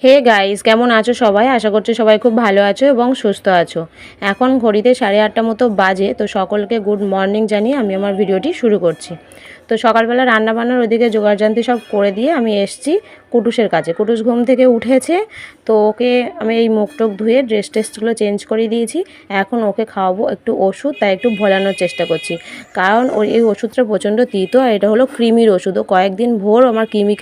Hey guys, কেমন আছো সবাই? আশা করছি সবাই খুব ভালো আছো এবং সুস্থ আছো। এখন ঘড়িতে 8:30 মতো বাজে। তো সকলকে গুড মর্নিং জানিয়ে আমি আমার ভিডিওটি শুরু করছি। তো সকালবেলা রান্নাবান্নার ওদিকে জোগাড়জান্তি সব করে দিয়ে আমি এসেছি কুটুসের কাছে। কুটুস ঘুম থেকে উঠেছে, তো ওকে আমি এই মুখ টুক ধুয়ে ড্রেস টেস্টগুলো চেঞ্জ করে দিয়েছি। এখন ওকে খাওয়াবো একটু ওষুধ, তাই একটু ভোলানোর চেষ্টা করছি, কারণ ওই ওষুধটা প্রচণ্ড তিতো আর এটা হলো কৃমির ওষুধ। ও কয়েকদিন ভোর আমার কৃমি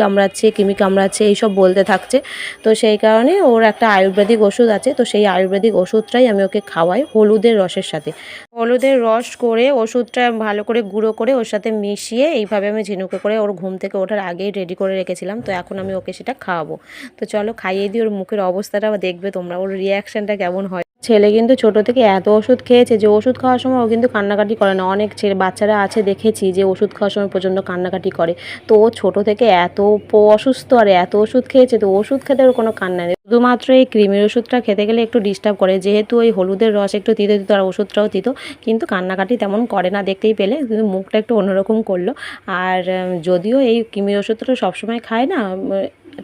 কামড়াচ্ছে এইসব বলতে থাকছে। তো সেই কারণে ওর একটা আয়ুর্বেদিক ওষুধ আছে, তো সেই আয়ুর্বেদিক ওষুধটাই আমি ওকে খাওয়াই হলুদের রসের সাথে। হলুদের রস করে ওষুধটা ভালো করে গুঁড়ো করে ওর সাথে মিশিয়ে এইভাবে আমি ঝিনুকে করে ওর ঘুম থেকে ওঠার আগেই রেডি করে রেখেছিলাম। তো এখন আমি ওকে সেটা খাওয়াবো। তো চলো খাইয়ে দিই, ওর মুখের অবস্থাটা দেখবে তোমরা, ওর রিয়াকশানটা কেমন হয়। ছেলে কিন্তু ছোট থেকে এত ওষুধ খেয়েছে যে ওষুধ খাওয়ার সময় ও কিন্তু কান্নাকাটি করে না। অনেক বাচ্চারা আছে দেখেছি যে ওষুধ খাওয়ার সময় প্রচণ্ড কান্নাকাটি করে। তো ও ছোটো থেকে এত অসুস্থ আর এত ওষুধ খেয়েছে, তো ওষুধ খেতে ওর কোনো কান্না নেই। শুধুমাত্র এই ক্রিমের ওষুধটা খেতে গেলে একটু ডিস্টার্ব করে, যেহেতু ওই হলুদের রস একটু তিতো তিতো আর ওষুধটাও তিতো, কিন্তু কান্নাকাটি তেমন করে না দেখতেই পেলে, কিন্তু মুখটা একটু অন্যরকম করলো। আর যদিও এই ক্রিমের ওষুধটা সবসময় খায় না,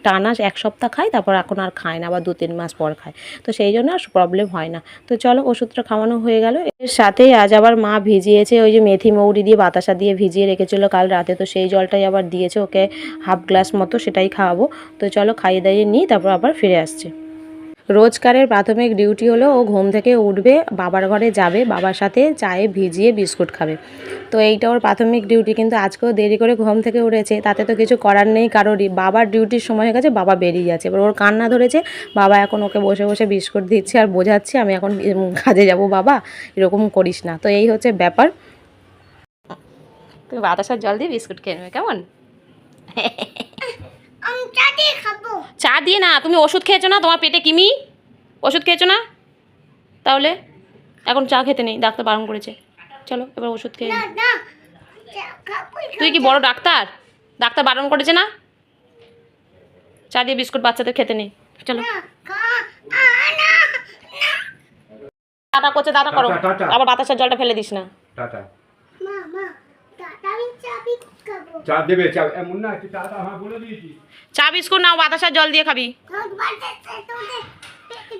টানা 1 সপ্তাহ খায়, তারপর এখন আর খায় না, আবার 2-3 মাস পর খায়। তো সেই জন্য আর প্রবলেম হয় না। তো চলো ওষুধটা খাওয়ানো হয়ে গেল। এর সাথেই আজ আবার মা ভিজিয়েছে ওই যে মেথি মৌরি দিয়ে বাতাসা দিয়ে ভিজিয়ে রেখেছিলো কাল রাতে, তো সেই জলটাই আবার দিয়েছে ওকে 1/2 গ্লাস মতো, সেটাই খাওয়াবো। তো চলো খাইয়ে দাইয়ে নিই, তারপর আবার ফিরে আসছে। রোজকারের প্রাথমিক ডিউটি হলো ও ঘুম থেকে উঠবে, বাবার ঘরে যাবে, বাবার সাথে চায়ে ভিজিয়ে বিস্কুট খাবে। তো এইটা ওর প্রাথমিক ডিউটি, কিন্তু আজকেও দেরি করে ঘুম থেকে উঠেছে, তাতে তো কিছু করার নেই কারোরই। বাবার ডিউটির সময় হয়ে গেছে, বাবা বেরিয়ে যাচ্ছে, এবার ওর কান্না ধরেছে। বাবা এখন ওকে বসে বসে বিস্কুট দিচ্ছে আর বোঝাচ্ছে আমি এখন কাজে যাব, বাবা এরকম করিস না। তো এই হচ্ছে ব্যাপার। তুমি বাতাসার জল দিয়ে বিস্কুট খেয়ে নেবে, কেমন? চা দিয়ে না, তুমি ওষুধ খেয়েছো না, তোমার পেটে কিমি ওষুধ খেয়েছো না, তাহলে এখন চা খেতে নেই, ডাক্তার বারণ করেছে। চলো এবার ওষুধ খেয়ে। তুই কি বড় ডাক্তার? ডাক্তার বারণ করেছে না, চা দিয়ে বিস্কুট বাচ্চাদের খেতে নেই। চলো টাটা করছে, টাটা করো, আবার বাতাসার জলটা ফেলে দিস না। টাটা। চা দেবে, চা এমন না কি টাটা, হ্যাঁ বলে দিয়েছি। চা বিস্কুট নাও, বাতাসার জল দিয়ে খাবি।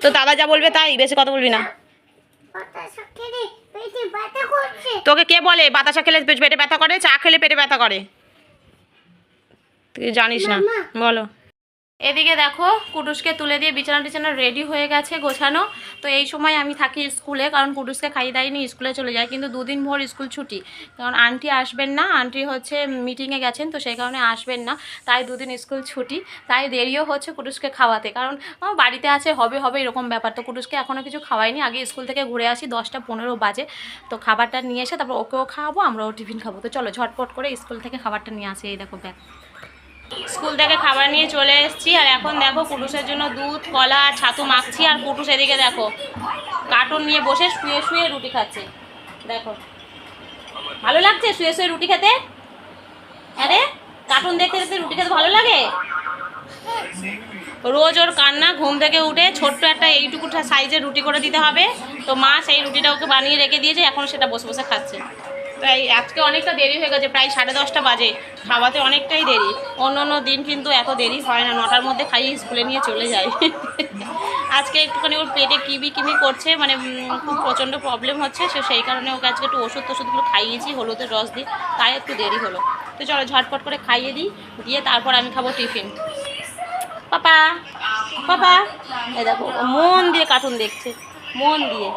তো দাদা যা বলবে তাই, বেশি কথা বলবি না। তোকে কে বলে বাতাসা খেলে পেটে ব্যথা করে, চা খেলে পেটে ব্যথা করে? তুই জানিস না, বলো। এদিকে দেখো কুটুসকে তুলে দিয়ে বিছানা রেডি হয়ে গেছে গোছানো। তো এই সময় আমি থাকি স্কুলে, কারণ কুটুসকে খাইয়ে দাইনি স্কুলে চলে যায়, কিন্তু 2 দিন ভোর স্কুল ছুটি, কারণ আন্টি আসবেন না, আন্টি হচ্ছে মিটিংয়ে গেছেন, তো সেই কারণে আসবেন না, তাই 2 দিন স্কুল ছুটি, তাই দেরিও হচ্ছে কুটুসকে খাওয়াতে, কারণ বাড়িতে আছে হবে এরকম ব্যাপার। তো কুটুসকে এখনও কিছু খাওয়াইনি, আগে স্কুল থেকে ঘুরে আসি, 10টা 15 বাজে, তো খাবারটা নিয়ে এসে তারপর ওকেও খাওয়াবো, আমরাও টিফিন খাবো। তো চলো ঝটপট করে স্কুল থেকে খাবারটা নিয়ে আসি। এই দেখো ব্যাগ, স্কুল থেকে খাবার নিয়ে চলে এসেছি, আর এখন দেখো কুটুসের জন্য দুধ কলা আর ছাতু মাখছি, আর কুটুস এদিকে দেখো কার্টুন নিয়ে বসে শুয়ে শুয়ে রুটি খাচ্ছে। দেখো ভালো লাগছে শুয়ে শুয়ে রুটি খেতে? আরে কার্টুন দেখতে দেখতে রুটি খেতে ভালো লাগে? রোজ ওর কান্না, ঘুম থেকে উঠে ছোট্ট একটা এইটুকু সাইজের রুটি করে দিতে হবে, তো মা সেই রুটিটা ওকে বানিয়ে রেখে দিয়েছে, এখন সেটা বসে বসে খাচ্ছে। তাই আজকে অনেকটা দেরি হয়ে গেছে, প্রায় 10:30 বাজে, খাওয়াতে অনেকটাই দেরি। অন্য দিন কিন্তু এত দেরি হয় না, 9টার মধ্যে খাইয়ে স্কুলে নিয়ে চলে যায়। আজকে একটুখানি ওর পেটে কিমি করছে, মানে খুব প্রচণ্ড প্রবলেম হচ্ছে, সেই কারণে ওকে আজকে একটু ওষুধগুলো খাইয়েছি হলুদের রস দিয়ে, তাই একটু দেরি হলো। তো চলো ঝটপট করে খাইয়ে দিই, দিয়ে তারপর আমি খাবো টিফিন। পাপা পাপা, এই দেখো মন দিয়ে কার্টুন দেখছে, মন দিয়ে।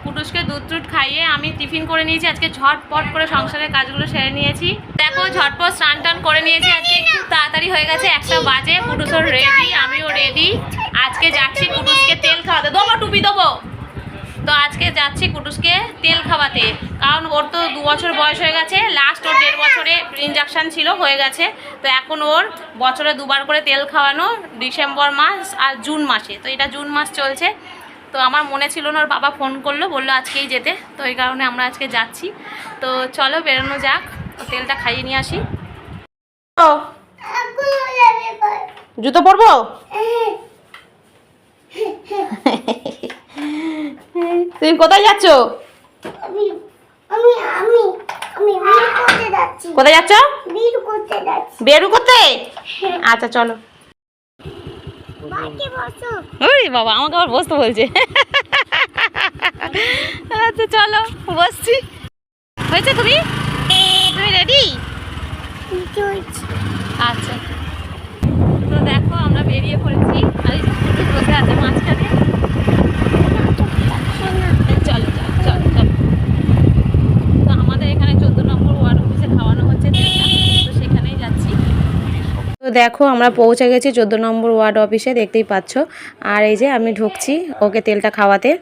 কুটুসকে দুধ টুধ খাইয়ে আমি টিফিন করে নিয়েছি, আজকে ঝটপট করে সংসারের কাজগুলো সেরে নিয়েছি। দেখো ঝটপট স্নান টান করে নিয়েছি, আজকে খুব তাড়াতাড়ি হয়ে গেছে, 1টা বাজে। কুটুসও রেডি, আমিও রেডি। আজকে যাচ্ছি কুটুসকে তেল খাওয়াতে, দেবো টুপি দেবো। তো আজকে যাচ্ছি কুটুসকে তেল খাওয়াতে, কারণ ওর তো 2 বছর বয়স হয়ে গেছে, লাস্ট ওর 1.5 বছরে ইঞ্জেকশান ছিল হয়ে গেছে, তো এখন ওর বছরে 2 বার করে তেল খাওয়ানো, ডিসেম্বর মাস আর জুন মাসে। তো এটা জুন মাস চলছে, তো আমার মনে ছিল না, ওর বাবা ফোন করলো, বললো আজকেই যেতে, তো এই কারণে আমরা আজকে যাচ্ছি। তো চলো বেরোনো যাক, তেলটা খাইয়ে নিয়ে আসি। জুতো পরবো? তুমি কোথায় যাচ্ছ? কোথায় যাচ্ছ? বেরু করতে। আচ্ছা চলো। ওরে বাবা, আমাকে আবার বসতে বলছে। আচ্ছা চলো বসছি। হয়েছে? তুমি রেডি? আচ্ছা, তো দেখো আমরা বেরিয়ে পড়েছি। আর এই যে বসে আছে মাঝখানে। চলো চলো চলো চলো। তো আমাদের এখানে 14 নম্বর ওয়ার্ড অফিসে খাওয়ানো হচ্ছে তেলটা, তো সেখানেই যাচ্ছি। তো দেখো আমরা পৌঁছে গেছি 14 নম্বর ওয়ার্ড অফিসে, দেখতেই পাচ্ছ। আর এই যে আমি ঢুকছি ওকে তেলটা খাওয়াতে।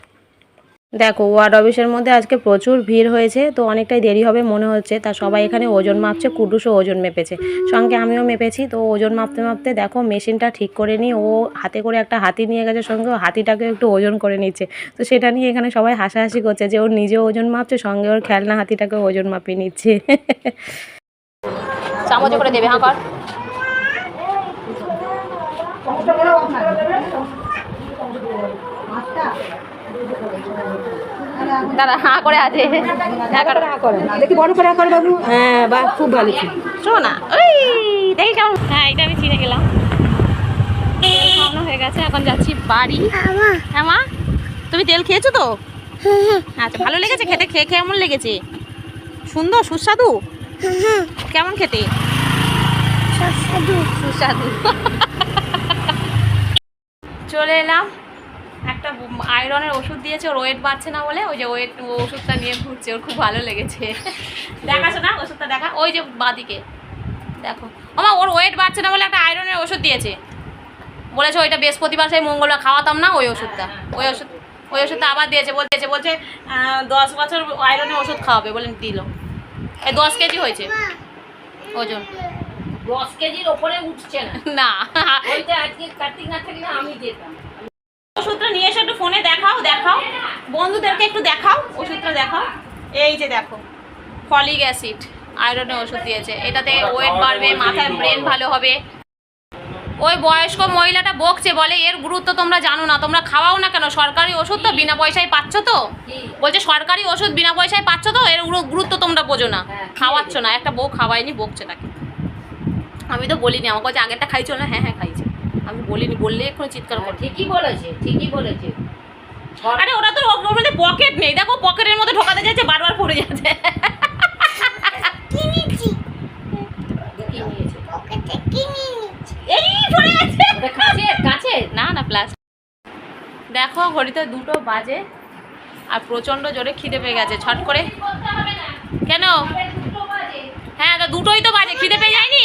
দেখো ওয়ার্ড অফিসের মধ্যে আজকে প্রচুর ভিড় হয়েছে, তো অনেকটাই দেরি হবে মনে হচ্ছে। তা সবাই এখানে ওজন মাপছে, কুডুসও ওজন মেপেছে, সঙ্গে আমিও মেপেছি। তো ওজন মাপতে মাপতে দেখো মেশিনটা ঠিক করে নিই, ও হাতে করে একটা হাতি নিয়ে গেছে সঙ্গে, ও হাতিটাকে একটু ওজন করে নিচ্ছে। তো সেটা নিয়ে এখানে সবাই হাসাহাসি করছে যে ওর নিজেও ওজন মাপছে, সঙ্গে ওর খেলনা হাতিটাকে ওজন মাপিয়ে নিচ্ছে। চামচ করে দেবে, হ্যাঁ কর। দাদা হাঁ করে আছে, দেখি বড় করে করে বাবু। হ্যাঁ বা খুব ভালো ছিল। শোনো না, ওই দেখি কেমন। হ্যাঁ এটা আমি চিনে গেলাম। খাওয়ানো হয়ে গেছে, এখন যাচ্ছি বাড়ি। হ্যাঁ মা, তুমি তেল খেয়েছো তো? আচ্ছা, ভালো লেগেছে খেতে? খেয়ে কেমন লেগেছে? সুন্দর, সুস্বাদু? কেমন খেতে? সুস্বাদু। চলে এলাম, একটা আয়রনের ওষুধ দিয়েছে, ওর ওয়েট বাড়ছে না বলে, ওই যে ওষুধটা নিয়ে ঘুরছে, ওর খুব ভালো লেগেছে। দেখাছো না ওষুধটা? দেখা, ওই যে বাঁদিকে দেখো। আমার ওর ওয়েট বাড়ছে না বলে একটা আয়রনের ওষুধ দিয়েছে, বলেছে ওইটা বৃহস্পতিবার সেই মঙ্গলবার খাওয়াতাম না, ওই ওষুধটা ওই ওষুধটা আবার দিয়েছে। বলছে 10 বছর আয়রনের ওষুধ খাওয়াবে বলে দিল। এই 10 কেজি হয়েছে ওজন। 10 কেজির ওপরে উঠছে না। না, ওইটা আজকে কার্তিক না থাকলে আমি যেতাম। ওষুধটা নিয়ে এসে একটু ফোনে দেখাও বন্ধুদেরকে একটু দেখাও, ওষুধটা দেখাও। এই যে দেখো, ফলিক অ্যাসিড আয়রনের ওষুধ দিয়েছে, এটাতে ওয়েট বাড়বে, মাথায় ব্রেন ভালো হবে। ওই বয়স্ক মহিলাটা বকছে, বলে এর গুরুত্ব তোমরা জানো না, তোমরা খাওয়াও না কেন? সরকারি ওষুধ তো বিনা পয়সায় পাচ্ছ, তো বলছে সরকারি ওষুধ বিনা পয়সায় পাচ্ছ, তো এর গুরুত্ব তোমরা বোঝো না, খাওয়াচ্ছ না। একটা বউ খাওয়ায়নি, বকছে তাকে। আমি তো বলিনি, আমাকে বলছে আগেরটা খাইছো না? হ্যাঁ খাইছে। আমি বলিনি, বললে এক্ষুনি চিৎকার করছে। ঠিকই বলেছে। আরে ওরা তো ওর মধ্যে পকেট নেই, দেখো পকেটের মধ্যে ঢোকাতে যাচ্ছে, বারবার পড়ে যাচ্ছে। এই পড়ে যাচ্ছে। কাছে না প্লাস। দেখো ঘড়িতে 2টো বাজে, আর প্রচন্ড জোরে খিদে পেয়ে গেছে। ছট করে কেন? হ্যাঁ তো 2টোই তো বাজে, খিদে পেয়ে যায়নি?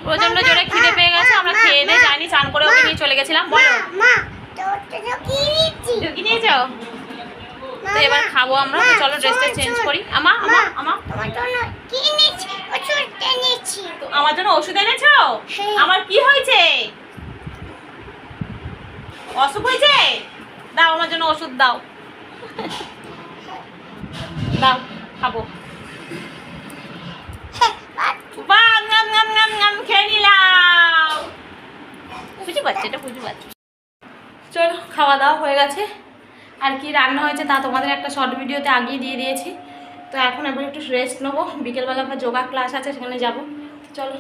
প্রচন্ড জোরে খিদে পেয়ে গেছে, আমরা খেয়ে দিয়ে যাইনি, চান করে ওকে নিয়ে চলে গেছিলাম। বলো ঢুকি নিয়েছো? তো এবার খাবো আমরা, তো চলো ড্রেসটা চেঞ্জ করি। আমার জন্য ওষুধ এনেছো? আমার কি হয়েছে? অসুখ হয়েছে? দাও আমার জন্য ওষুধ দাও, দাও খাবো। খেয়ে নিলাম। বুঝতে পারছি, এটা বুঝতে পারছি। চলো খাওয়া দাওয়া হয়ে গেছে, আর কি রান্না হয়েছে তা তোমাদের একটা শর্ট ভিডিওতে আগিয়ে দিয়ে দিয়েছি। তো এখন এবার একটু রেস্ট নেবো, বিকেলবেলা আবার যোগা ক্লাস আছে, সেখানে যাব। চলো।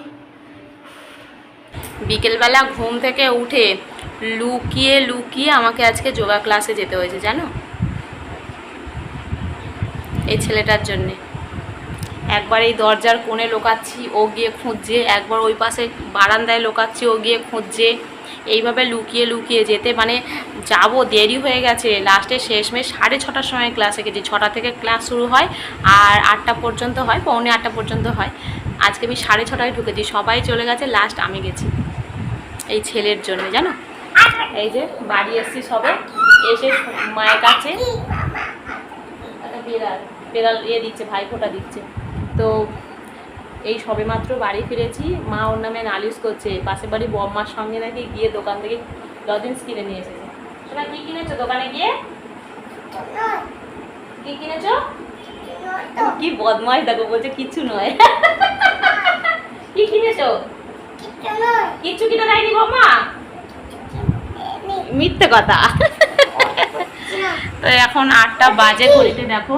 বিকেলবেলা ঘুম থেকে উঠে লুকিয়ে আমাকে আজকে যোগা ক্লাসে যেতে হয়েছে, জানো? এই ছেলেটার জন্যে। একবার এই দরজার কোণে লোকাচ্ছি, ও গিয়ে খুঁজছে, একবার ওই পাশে বারান্দায় লোকাচ্ছি, ও গিয়ে খুঁজছে। এইভাবে লুকিয়ে যেতে মানে যাবো, দেরি হয়ে গেছে। লাস্টে শেষমেশ 6:30টার সময় ক্লাসে গেছি। 6টা থেকে ক্লাস শুরু হয় আর 8টা পর্যন্ত হয়, 7:45 পর্যন্ত হয়। আজকে আমি 6:30টায় ঢুকেছি, সবাই চলে গেছে, লাস্ট আমি গেছি এই ছেলের জন্য, জানো? এই যে বাড়ি এসছি সবে, এসে মায়ের কাছে বেড়াল দিচ্ছে, ভাইফোঁটা দিচ্ছে। তো এই সবে মাত্র বাড়ি ফিরেছি, মা ওর নামে নালিশ করছে, পাশের বাড়ি বম্মার সঙ্গে নাকি গিয়ে দোকান থেকে লজেন্স কিনে নিয়ে এসেছে। তোমরা কি কিনেছো দোকানে গিয়ে? কি কিনেছো? কি বদমাইশ দেখো, বলছে কিচ্ছু নয়। কি কিনেছো? কিচ্ছু কিনে দেয়নি বম্মা, মিথ্যে কথা। তো এখন 8টা বাজে ঘড়িতে, দেখো।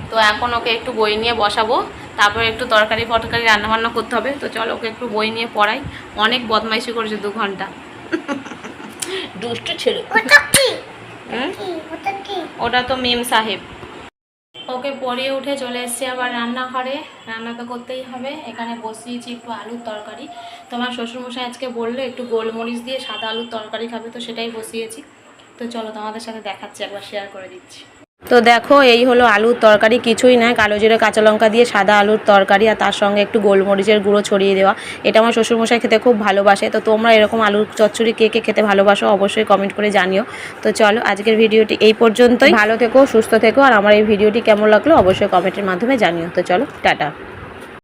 তো এখন ওকে একটু বই নিয়ে বসাবো, তারপরে একটু তরকারি ফটকারি রান্নাবান্না করতে হবে। তো চলো ওকে একটু বই নিয়ে পড়াই, অনেক বদমাইশি করেছে 2 ঘন্টা। দুষ্টু ছেলে। ওটা তো মেম সাহেব। ওকে পড়িয়ে উঠে চলে এসেছি আবার রান্নাঘরে। রান্না তো করতেই হবে। এখানে বসিয়েছি একটু আলুর তরকারি। তোমার শ্বশুরমশাই আজকে বললো একটু গোলমরিচ দিয়ে সাদা আলুর তরকারি খাবে, তো সেটাই বসিয়েছি। তো চলো তোমাদের সাথে দেখাচ্ছি, একবার শেয়ার করে দিচ্ছি। তো দেখো এই হলো আলুর তরকারি, কিছুই নয়, কালো জিরে কাঁচা লঙ্কা দিয়ে সাদা আলুর তরকারি, আর তার সঙ্গে একটু গোলমরিচের গুঁড়ো ছড়িয়ে দেওয়া। এটা আমার শ্বশুরমশাই খেতে খুব ভালোবাসে। তো তোমরা এরকম আলুর চচ্চড়ি কে কে খেতে ভালোবাসো অবশ্যই কমেন্ট করে জানিও। তো চলো আজকের ভিডিওটি এই পর্যন্তই। ভালো থেকো, সুস্থ থেকো, আর আমার এই ভিডিওটি কেমন লাগলো অবশ্যই কমেন্টের মাধ্যমে জানিও। তো চলো টাটা।